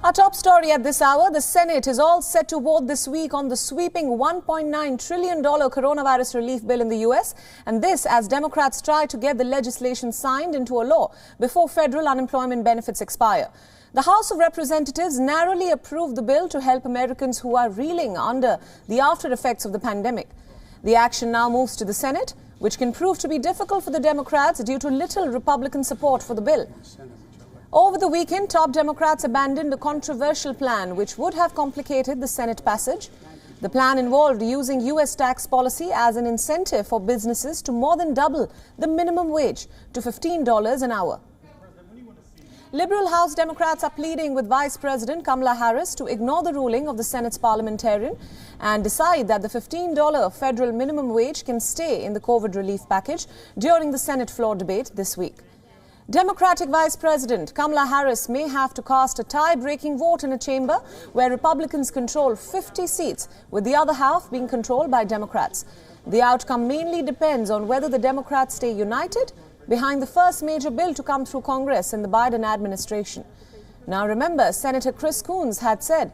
Our top story at this hour, the Senate is all set to vote this week on the sweeping $1.9 trillion coronavirus relief bill in the US. And this as Democrats try to get the legislation signed into a law before federal unemployment benefits expire. The House of Representatives narrowly approved the bill to help Americans who are reeling under the after effects of the pandemic. The action now moves to the Senate, which can prove to be difficult for the Democrats due to little Republican support for the bill. Over the weekend, top Democrats abandoned a controversial plan which would have complicated the Senate passage. The plan involved using US tax policy as an incentive for businesses to more than double the minimum wage to $15 an hour. Liberal House Democrats are pleading with Vice President Kamala Harris to ignore the ruling of the Senate's parliamentarian and decide that the $15 federal minimum wage can stay in the COVID relief package during the Senate floor debate this week. Democratic Vice President Kamala Harris may have to cast a tie-breaking vote in a chamber where Republicans control 50 seats, with the other half being controlled by Democrats. The outcome mainly depends on whether the Democrats stay united behind the first major bill to come through Congress in the Biden administration. Now remember, Senator Chris Coons had said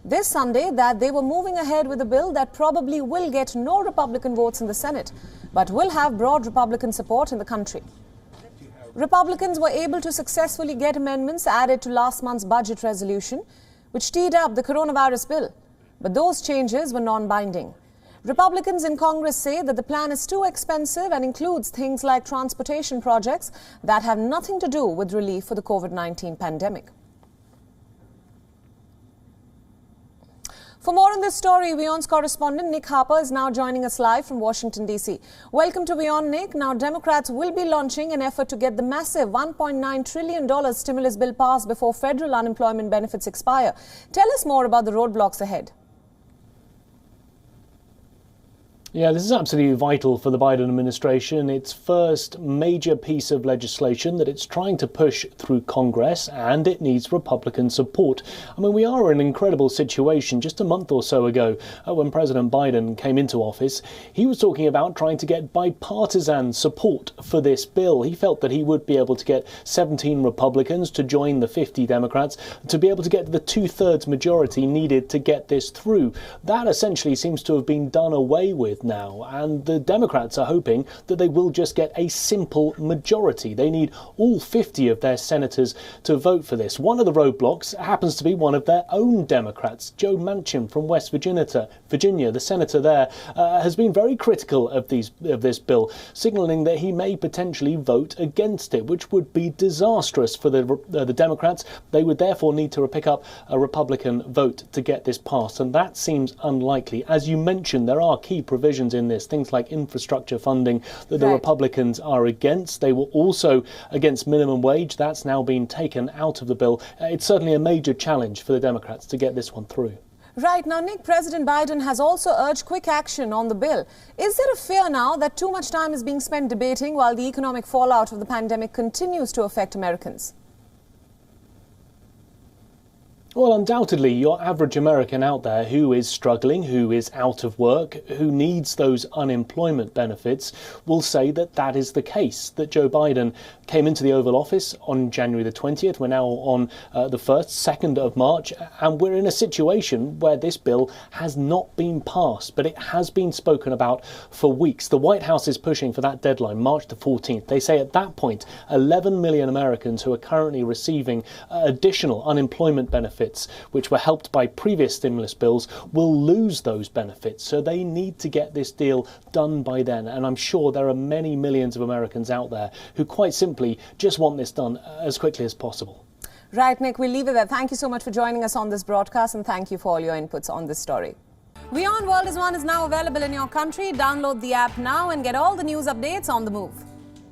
this Sunday that they were moving ahead with a bill that probably will get no Republican votes in the Senate, but will have broad Republican support in the country. Republicans were able to successfully get amendments added to last month's budget resolution, which teed up the coronavirus bill. But those changes were non-binding. Republicans in Congress say that the plan is too expensive and includes things like transportation projects that have nothing to do with relief for the COVID-19 pandemic. For more on this story, WION's correspondent Nick Harper is now joining us live from Washington, D.C. Welcome to WION, Nick. Now, Democrats will be launching an effort to get the massive $1.9 trillion stimulus bill passed before federal unemployment benefits expire. Tell us more about the roadblocks ahead. Yeah, this is absolutely vital for the Biden administration. Its first major piece of legislation that it's trying to push through Congress, and it needs Republican support. I mean, we are in an incredible situation. Just a month or so ago, when President Biden came into office, he was talking about trying to get bipartisan support for this bill. He felt that he would be able to get 17 Republicans to join the 50 Democrats to be able to get the two-thirds majority needed to get this through. That essentially seems to have been done away with now, and the Democrats are hoping that they will just get a simple majority. They need all 50 of their senators to vote for this. One of the roadblocks happens to be one of their own Democrats. Joe Manchin from West Virginia, the senator there, has been very critical of this bill, signaling that he may potentially vote against it, which would be disastrous for the Democrats. They would therefore need to pick up a Republican vote to get this passed, and that seems unlikely. As you mentioned, there are key provisions in this, things like infrastructure funding that the Republicans are against. They were also against minimum wage. That's now been taken out of the bill. It's certainly a major challenge for the Democrats to get this one through. Right. Now, Nick, President Biden has also urged quick action on the bill. Is there a fear now that too much time is being spent debating while the economic fallout of the pandemic continues to affect Americans? Well, undoubtedly, your average American out there who is struggling, who is out of work, who needs those unemployment benefits, will say that that is the case, that Joe Biden came into the Oval Office on January the 20th. We're now on the 2nd of March, and we're in a situation where this bill has not been passed, but it has been spoken about for weeks. The White House is pushing for that deadline, March the 14th. They say at that point, 11 million Americans who are currently receiving additional unemployment benefits, which were helped by previous stimulus bills, will lose those benefits. So they need to get this deal done by then. And I'm sure there are many millions of Americans out there who quite simply just want this done as quickly as possible. Right, Nick, we'll leave it there. Thank you so much for joining us on this broadcast, and thank you for all your inputs on this story. WION World is now available in your country. Download the app now and get all the news updates on the move.